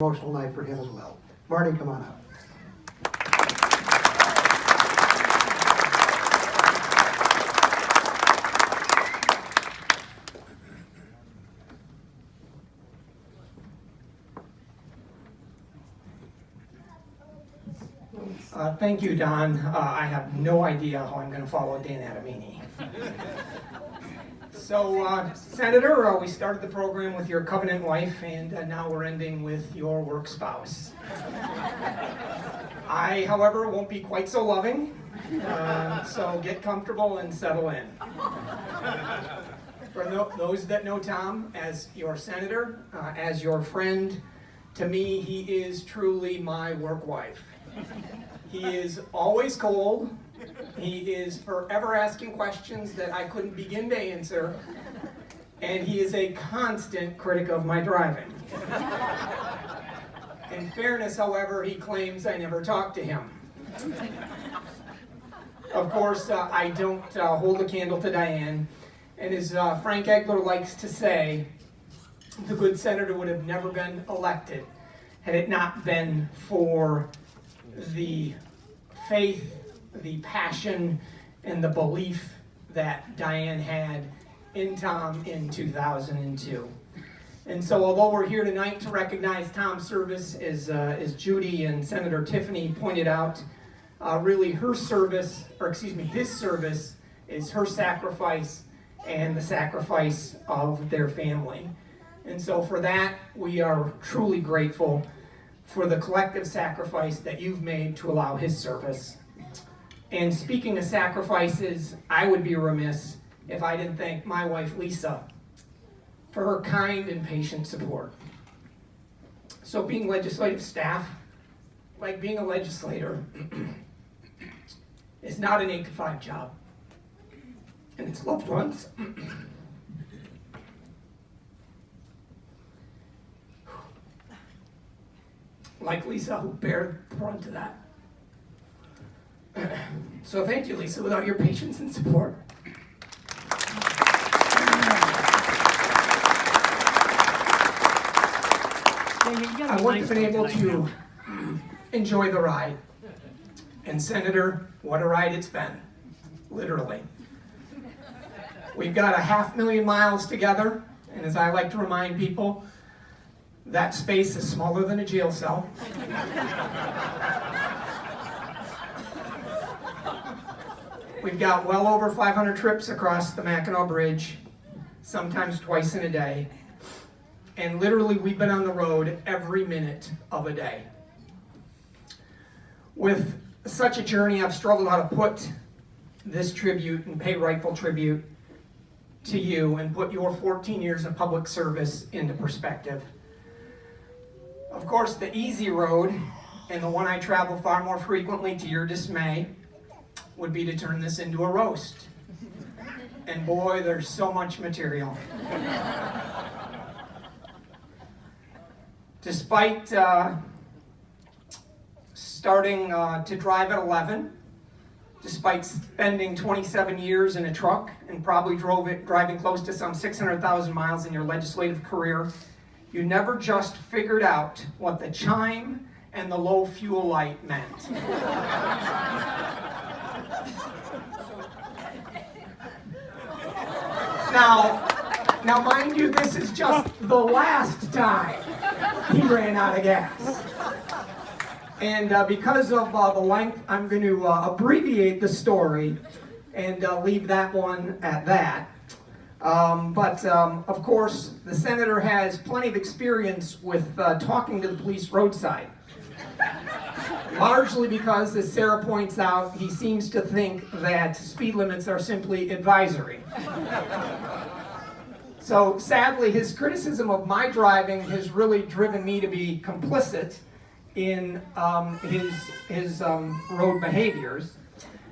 Emotional night for him as well. Marty, come on up. Thank you, Don. I have no idea how I'm going to follow Dan Adamini. So, Senator, we started the program with your covenant wife, and now we're ending with your work spouse. I, however, won't be quite so loving, so get comfortable and settle in. For those that know Tom as your senator, as your friend, to me, he is truly my work wife. He is always cold. He is forever asking questions that I couldn't begin to answer. And he is a constant critic of my driving. In fairness, however, he claims I never talk to him. Of course, I don't hold a candle to Diane. And as Frank Egler likes to say, the good senator would have never been elected had it not been for the faith, the passion, and the belief that Diane had in Tom in 2002. And so although we're here tonight to recognize Tom's service, as Judy and Senator Tiffany pointed out, really his service is her sacrifice and the sacrifice of their family. And so for that, we are truly grateful for the collective sacrifice that you've made to allow his service. And speaking of sacrifices, I would be remiss if I didn't thank my wife, Lisa, for her kind and patient support. So being legislative staff, like being a legislator, is not an 8-to-5 job. And its loved ones like Lisa, who bear the brunt of that. So thank you, Lisa. Without your patience and support, I wouldn't have been able to enjoy the ride. And Senator, what a ride it's been, literally. We've got 500,000 miles together, and as I like to remind people, that space is smaller than a jail cell. We've got well over 500 trips across the Mackinac Bridge, sometimes twice in a day. And literally, we've been on the road every minute of a day. With such a journey, I've struggled how to put this tribute and pay rightful tribute to you and put your 14 years of public service into perspective. Of course, the easy road, and the one I travel far more frequently to your dismay, would be to turn this into a roast. And boy, there's so much material. Despite starting to drive at 11, despite spending 27 years in a truck and probably driving close to some 600,000 miles in your legislative career, you never just figured out what the chime and the low fuel light meant. Now mind you, this is just the last time he ran out of gas. And because of the length, I'm going to abbreviate the story and leave that one at that. But of course, the senator has plenty of experience with talking to the police roadside. Largely because, as Sarah points out, he seems to think that speed limits are simply advisory. So sadly, his criticism of my driving has really driven me to be complicit in his road behaviors.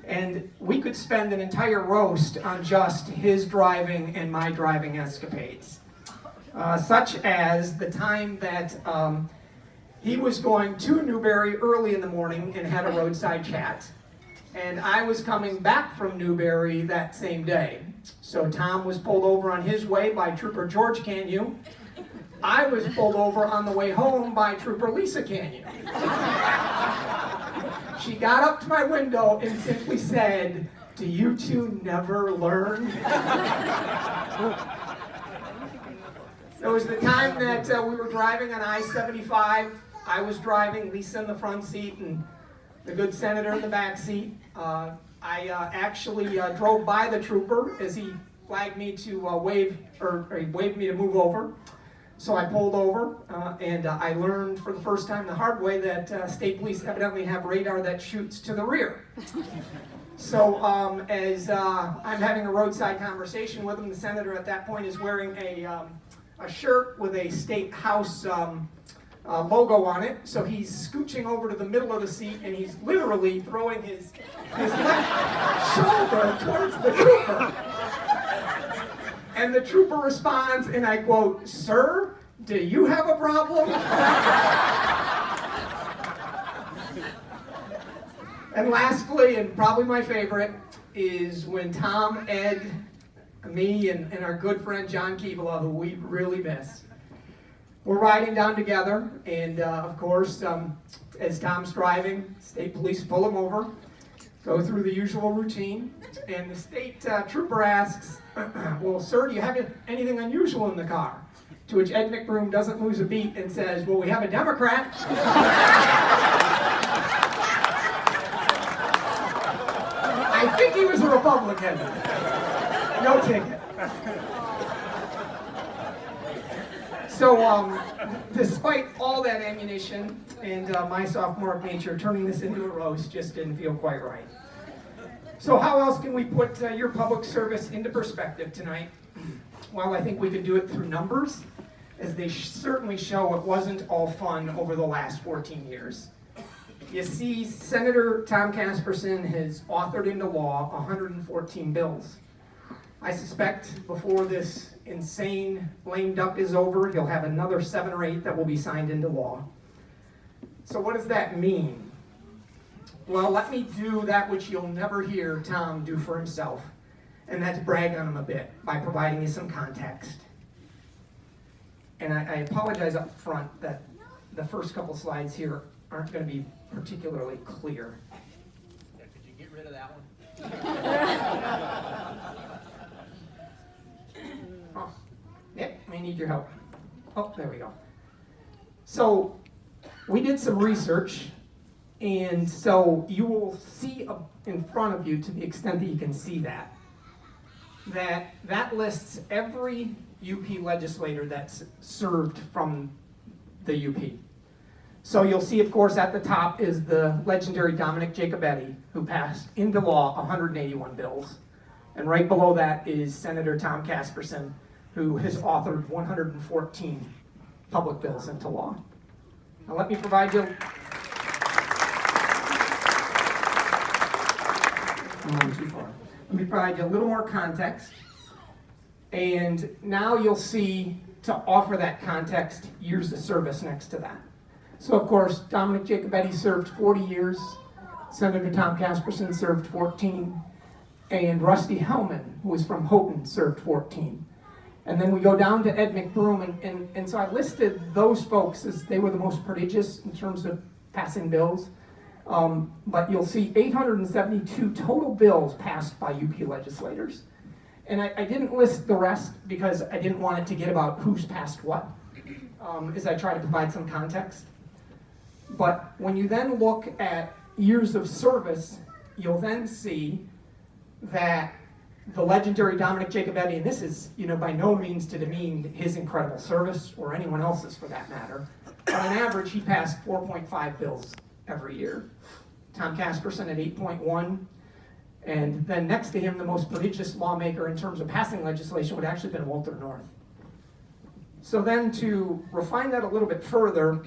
And we could spend an entire roast on just his driving and my driving escapades. Such as the time that he was going to Newberry early in the morning and had a roadside chat. And I was coming back from Newberry that same day. So Tom was pulled over on his way by Trooper George Canyu, I was pulled over on the way home by Trooper Lisa Canyon. She got up to my window and simply said, "Do you two never learn?" It was the time that we were driving on I-75. I was driving, Lisa in the front seat, and the good senator in the back seat. I actually drove by the trooper as he flagged me to waved me to move over. So I pulled over, and I learned for the first time the hard way that state police evidently have radar that shoots to the rear. So as I'm having a roadside conversation with him, the senator at that point is wearing a shirt with a state house logo on it. So he's scooching over to the middle of the seat, and he's literally throwing his left shoulder towards the trooper. And the trooper responds, and I quote, "Sir, do you have a problem?" And lastly, and probably my favorite, is when Tom, Ed, me, and our good friend John Keevala, who we really miss, we're riding down together, and of course, as Tom's driving, state police pull him over, go through the usual routine, and the state trooper asks, "Well, sir, do you have anything unusual in the car?" To which Ed McBroom doesn't lose a beat and says, "Well, we have a Democrat." I think he was a Republican. No ticket. So, despite all that ammunition and my sophomoric nature, turning this into a roast just didn't feel quite right. So how else can we put your public service into perspective tonight? Well, I think we could do it through numbers, as they certainly show it wasn't all fun over the last 14 years. You see, Senator Tom Casperson has authored into law 114 bills. I suspect before this insane lame duck is over, he'll have another 7 or 8 that will be signed into law. So what does that mean? Well, let me do that which you'll never hear Tom do for himself, and that's brag on him a bit by providing you some context. And I apologize up front that the first couple slides here aren't going to be particularly clear. Yeah, could you get rid of that one? Oh, yep, I need your help. Oh, there we go. So we did some research, and so you will see in front of you, to the extent that you can see that lists every UP legislator that's served from the UP. So you'll see, of course, at the top is the legendary Dominic Jacobetti, who passed into law 181 bills. And right below that is Senator Tom Casperson, who has authored 114 public bills into law. Now let me provide you... Let me provide you a little more context. And now you'll see, to offer that context, years of service next to that. So of course, Dominic Jacobetti served 40 years, Senator Tom Casperson served 14, and Rusty Hellman, who was from Houghton, served 14. And then we go down to Ed McBroom, and so I listed those folks as they were the most prodigious in terms of passing bills. But you'll see 872 total bills passed by UP legislators. And I didn't list the rest because I didn't want it to get about who's passed what, as I try to provide some context. But when you then look at years of service, you'll then see that the legendary Dominic Jacobetti, and this is, by no means to demean his incredible service, or anyone else's for that matter, but on average he passed 4.5 bills every year. Tom Casperson at 8.1, and then next to him, the most prodigious lawmaker in terms of passing legislation would actually have been Walter North. So then to refine that a little bit further,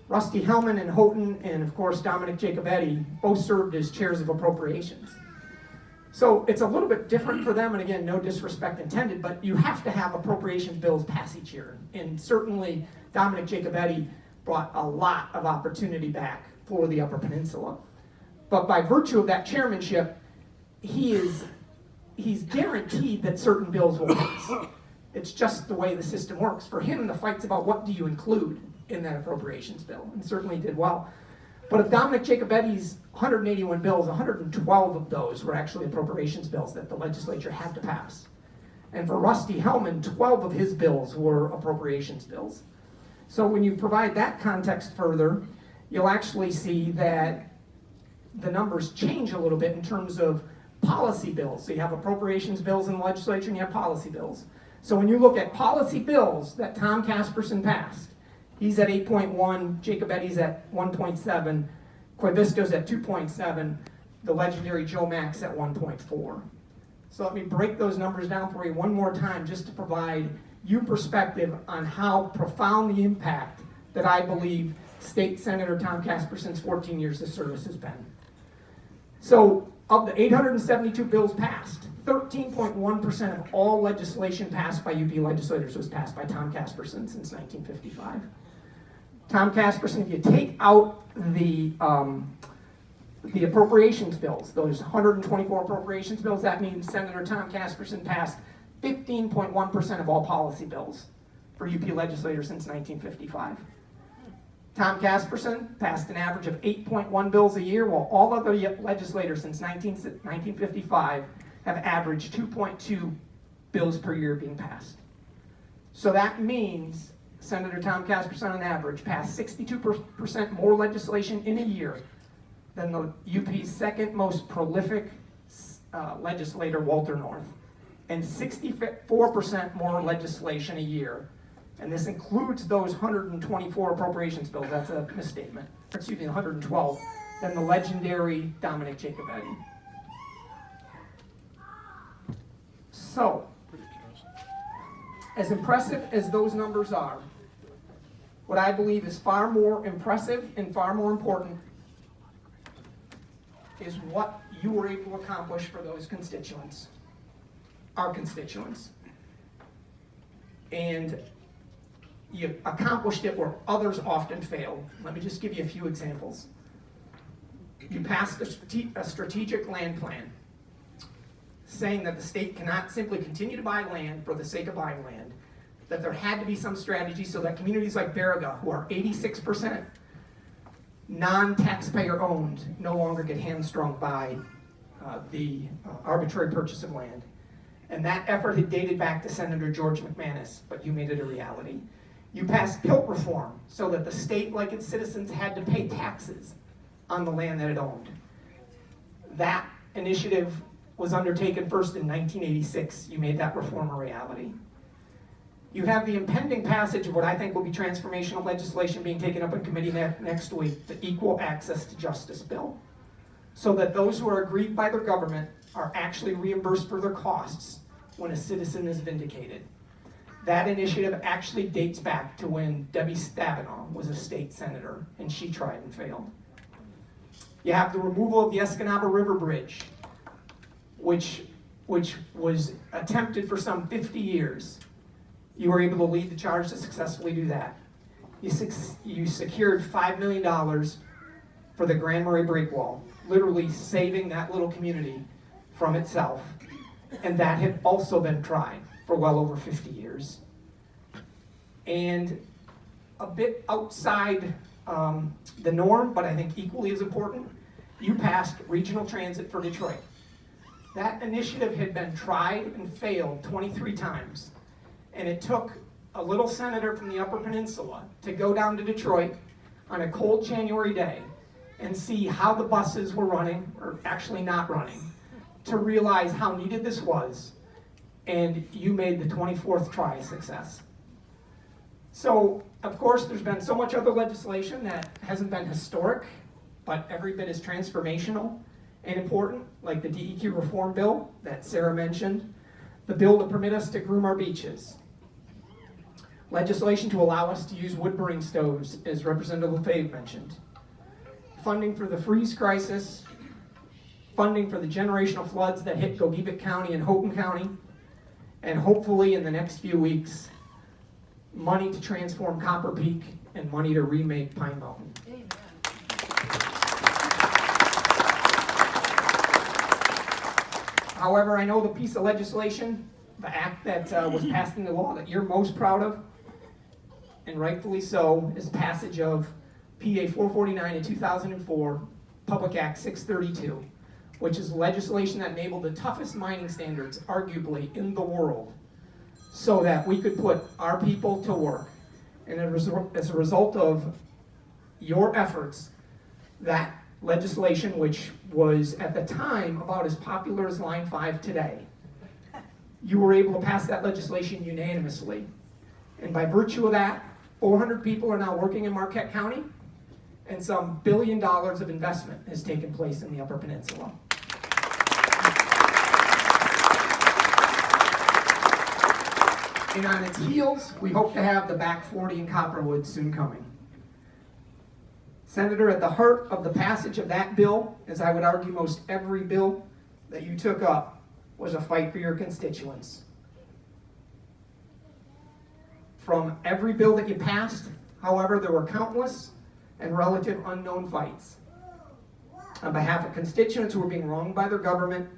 Rusty Hellman in Houghton and of course Dominic Jacobetti both served as chairs of appropriations. So it's a little bit different for them, and again, no disrespect intended, but you have to have appropriation bills pass each year. And certainly Dominic Jacobetti brought a lot of opportunity back for the Upper Peninsula. But by virtue of that chairmanship, he's guaranteed that certain bills will pass. It's just the way the system works. For him, the fight's about what do you include in that appropriations bill, and certainly did well. But of Dominic Jacobetti's 181 bills, 112 of those were actually appropriations bills that the legislature had to pass. And for Rusty Hellman, 12 of his bills were appropriations bills. So when you provide that context further, you'll actually see that the numbers change a little bit in terms of policy bills. So you have appropriations bills in the legislature and you have policy bills. So when you look at policy bills that Tom Casperson passed, he's at 8.1, Jacobetti's at 1.7, Quavisco's at 2.7, the legendary Joe Max at 1.4. So let me break those numbers down for you one more time just to provide you perspective on how profound the impact that I believe State Senator Tom Casperson's 14 years of service has been. So of the 872 bills passed, 13.1% of all legislation passed by UP legislators was passed by Tom Casperson since 1955. Tom Casperson, if you take out the appropriations bills, those 124 appropriations bills, that means Senator Tom Casperson passed 15.1% of all policy bills for UP legislators since 1955. Tom Casperson passed an average of 8.1 bills a year, while all other legislators since 1955 have averaged 2.2 bills per year being passed. So that means Senator Tom Casperson on average passed 62% more legislation in a year than the UP's second most prolific legislator, Walter North, and 64% more legislation a year. And this includes those 124 appropriations bills, that's a misstatement, excuse me, 112, than the legendary Dominic Jacobetti. So, as impressive as those numbers are, what I believe is far more impressive and far more important is what you were able to accomplish for those constituents, our constituents. And you accomplished it where others often failed. Let me just give you a few examples. You passed a strategic land plan saying that the state cannot simply continue to buy land for the sake of buying land, that there had to be some strategy so that communities like Baraga, who are 86% non-taxpayer owned, no longer get hamstrung by the arbitrary purchase of land. And that effort had dated back to Senator George McManus, but you made it a reality. You passed PILT reform so that the state, like its citizens, had to pay taxes on the land that it owned. That initiative was undertaken first in 1986. You made that reform a reality. You have the impending passage of what I think will be transformational legislation being taken up in committee next week, the Equal Access to Justice Bill, so that those who are aggrieved by their government are actually reimbursed for their costs when a citizen is vindicated. That initiative actually dates back to when Debbie Stabenow was a state senator, and she tried and failed. You have the removal of the Escanaba River Bridge, which was attempted for some 50 years. You were able to lead the charge to successfully do that. You secured $5 million for the Grand Murray Breakwall, literally saving that little community from itself. And that had also been tried for well over 50 years. And a bit outside the norm, but I think equally as important, you passed regional transit for Detroit. That initiative had been tried and failed 23 times. And it took a little senator from the Upper Peninsula to go down to Detroit on a cold January day and see how the buses were running, or actually not running, to realize how needed this was. And you made the 24th try a success. So, of course, there's been so much other legislation that hasn't been historic, but every bit is transformational and important, like the DEQ reform bill that Sarah mentioned, the bill to permit us to groom our beaches, legislation to allow us to use wood-burning stoves, as Representative LaFave mentioned, funding for the freeze crisis, funding for the generational floods that hit Gogebic County and Houghton County, and hopefully in the next few weeks, money to transform Copper Peak and money to remake Pine Mountain. Amen. However, I know the piece of legislation the act that was passed into law that you're most proud of, and rightfully so, is passage of PA 449 in 2004, Public Act 632, which is legislation that enabled the toughest mining standards, arguably, in the world, so that we could put our people to work. And as a result of your efforts, that legislation, which was at the time about as popular as Line 5 today, you were able to pass that legislation unanimously. And by virtue of that, 400 people are now working in Marquette County, and some $1 billion of investment has taken place in the Upper Peninsula. And on its heels, we hope to have the Back 40 in Copperwood soon coming. Senator, at the heart of the passage of that bill, as I would argue most every bill that you took up, was a fight for your constituents. From every bill that you passed, however, there were countless and relative unknown fights on behalf of constituents who were being wronged by their government,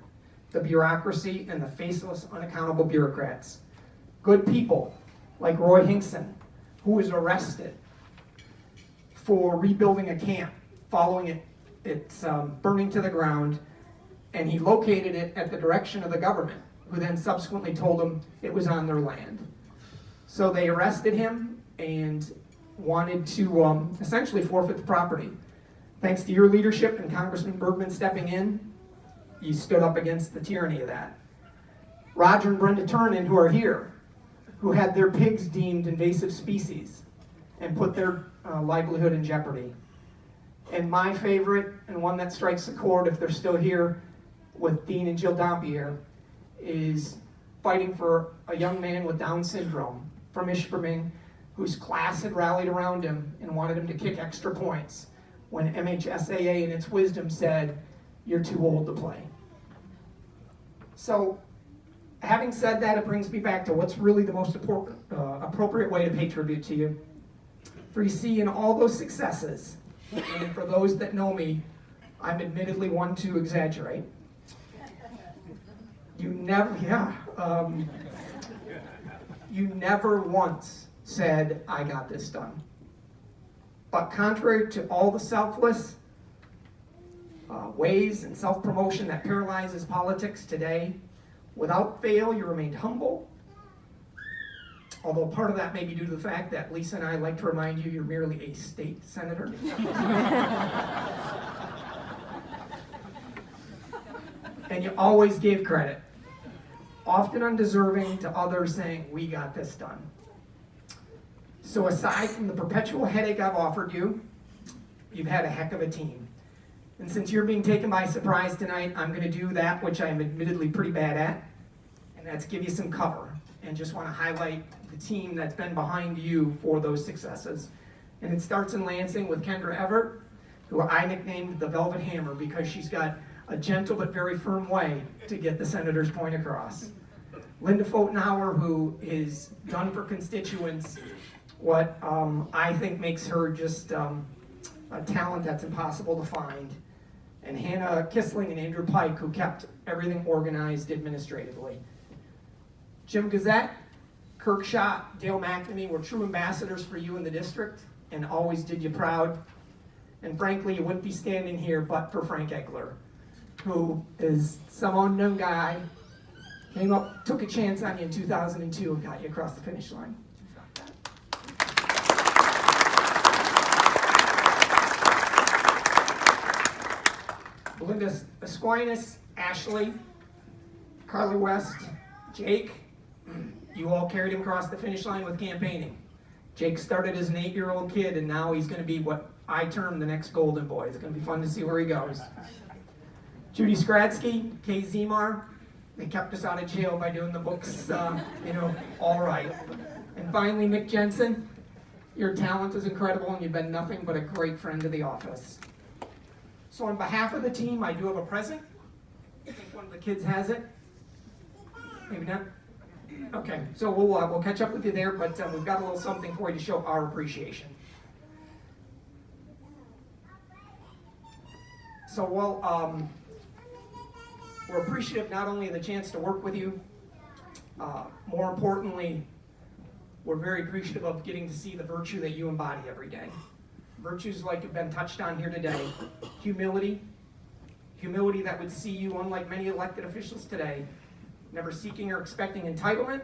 the bureaucracy, and the faceless, unaccountable bureaucrats. Good people like Roy Hinkson, who was arrested for rebuilding a camp following its burning to the ground, and he located it at the direction of the government, who then subsequently told him it was on their land. So they arrested him and wanted to essentially forfeit the property. Thanks to your leadership and Congressman Bergman stepping in, you stood up against the tyranny of that. Roger and Brenda Turnan, who are here, who had their pigs deemed invasive species and put their livelihood in jeopardy. And my favorite, and one that strikes a chord if they're still here, with Dean and Jill Dompier, is fighting for a young man with Down syndrome from Ishpeming, whose class had rallied around him and wanted him to kick extra points when MHSAA in its wisdom said, "You're too old to play." So, having said that, it brings me back to what's really the most appropriate way to pay tribute to you. For you see, in all those successes, and for those that know me, I'm admittedly one to exaggerate. You never once said, "I got this done." But contrary to all the selfless ways and self-promotion that paralyzes politics today, without fail, you remained humble. Although part of that may be due to the fact that Lisa and I like to remind you you're merely a state senator. And you always gave credit, often undeserving, to others, saying, "We got this done." So aside from the perpetual headache I've offered you, you've had a heck of a team. And since you're being taken by surprise tonight, I'm going to do that which I'm admittedly pretty bad at, and that's give you some cover, and just want to highlight the team that's been behind you for those successes. And it starts in Lansing with Kendra Everett, who I nicknamed the Velvet Hammer because she's got a gentle but very firm way to get the senator's point across. Linda Fotenhauer, who is done for constituents what I think makes her just a talent that's impossible to find. And Hannah Kissling and Andrew Pike, who kept everything organized administratively. Jim Gazette, Kirk Schott, Dale McNamee were true ambassadors for you in the district and always did you proud. And frankly, you wouldn't be standing here but for Frank Egler, who is some unknown guy, came up, took a chance on you in 2002 and got you across the finish line. Belinda Esquinas, Ashley, Carly West, Jake, you all carried him across the finish line with campaigning. Jake started as an 8-year-old kid, and now he's going to be what I term the next golden boy. It's going to be fun to see where he goes. Judy Skradsky, Kay Zemar, they kept us out of jail by doing the books, all right. And finally, Mick Jensen, your talent is incredible, and you've been nothing but a great friend to the office. So on behalf of the team, I do have a present. I think one of the kids has it. Maybe not. Okay, so we'll catch up with you there, but we've got a little something for you to show our appreciation. So we're appreciative not only of the chance to work with you, More importantly, we're very appreciative of getting to see the virtue that you embody every day. Virtues like have been touched on here today. Humility that would see you, unlike many elected officials today, never seeking or expecting entitlement,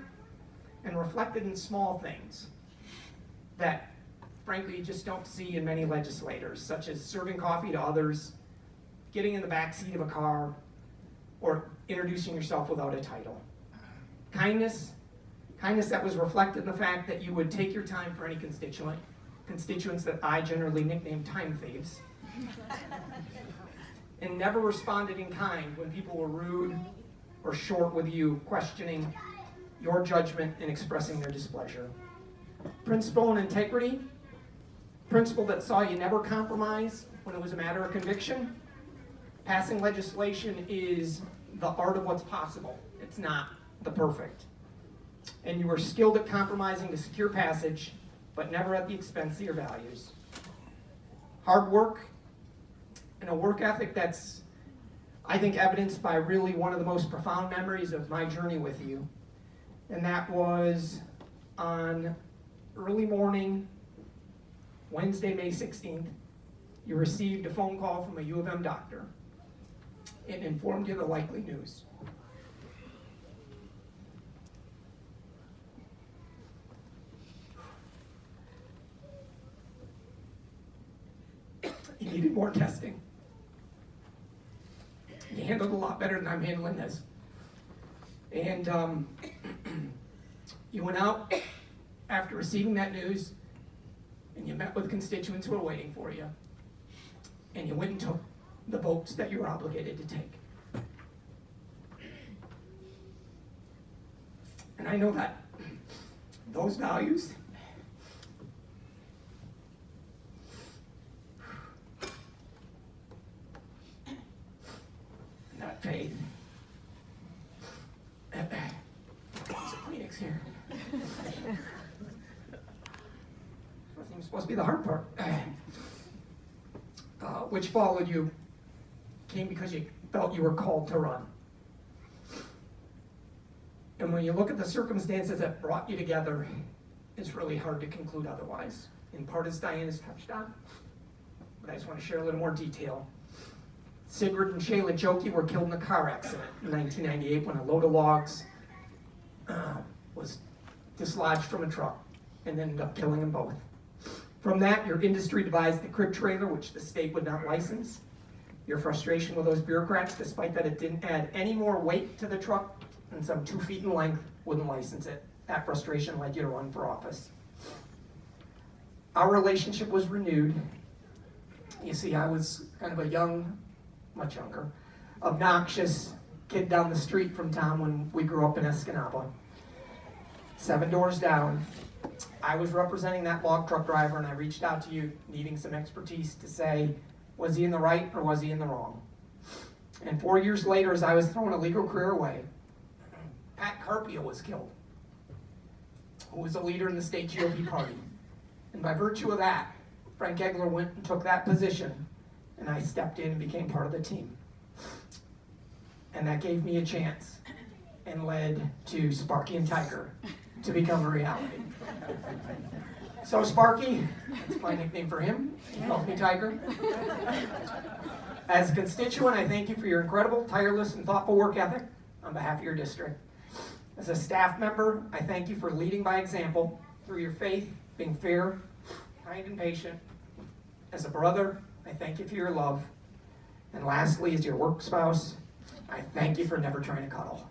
and reflected in small things that, frankly, you just don't see in many legislators, such as serving coffee to others, getting in the back seat of a car, or introducing yourself without a title. Kindness that was reflected in the fact that you would take your time for any constituents that I generally nickname time thieves, and never responded in kind when people were rude or short with you, questioning your judgment and expressing their displeasure. Principle and integrity, principle that saw you never compromise when it was a matter of conviction. Passing legislation is the art of what's possible. It's not the perfect. And you were skilled at compromising to secure passage, but never at the expense of your values. Hard work and a work ethic that's, I think, evidenced by really one of the most profound memories of my journey with you. And that was on early morning, Wednesday, May 16th, you received a phone call from a U of M doctor. It informed you the likely news. You needed more testing. You handled a lot better than I'm handling this. And you went out after receiving that news, and you met with constituents who were waiting for you, and you went and took the votes that you were obligated to take. And I know that those values and that faith, there's a Kleenex here. Wasn't supposed to be the hard part. Which followed you, came because you felt you were called to run. And when you look at the circumstances that brought you together, it's really hard to conclude otherwise. In part, as Diane has touched on, but I just want to share a little more detail. Sigrid and Shayla Jokey were killed in a car accident in 1998 when a load of logs was dislodged from a truck and ended up killing them both. From that, your industry devised the crib trailer, which the state would not license. Your frustration with those bureaucrats, despite that it didn't add any more weight to the truck than some 2 feet in length, wouldn't license it. That frustration led you to run for office. Our relationship was renewed. You see, I was kind of a young, much younger, obnoxious kid down the street from Tom when we grew up in Escanaba. 7 doors down. I was representing that log truck driver, and I reached out to you needing some expertise to say, was he in the right or was he in the wrong? And 4 years later, as I was throwing a legal career away, Pat Carpio was killed, who was a leader in the state GOP party. And by virtue of that, Frank Egler went and took that position, and I stepped in and became part of the team. And that gave me a chance and led to Sparky and Tiger to become a reality. So Sparky, that's my nickname for him, he calls me Tiger. As a constituent, I thank you for your incredible, tireless, and thoughtful work ethic on behalf of your district. As a staff member, I thank you for leading by example through your faith, being fair, kind, and patient. As a brother, I thank you for your love. And lastly, as your work spouse, I thank you for never trying to cuddle.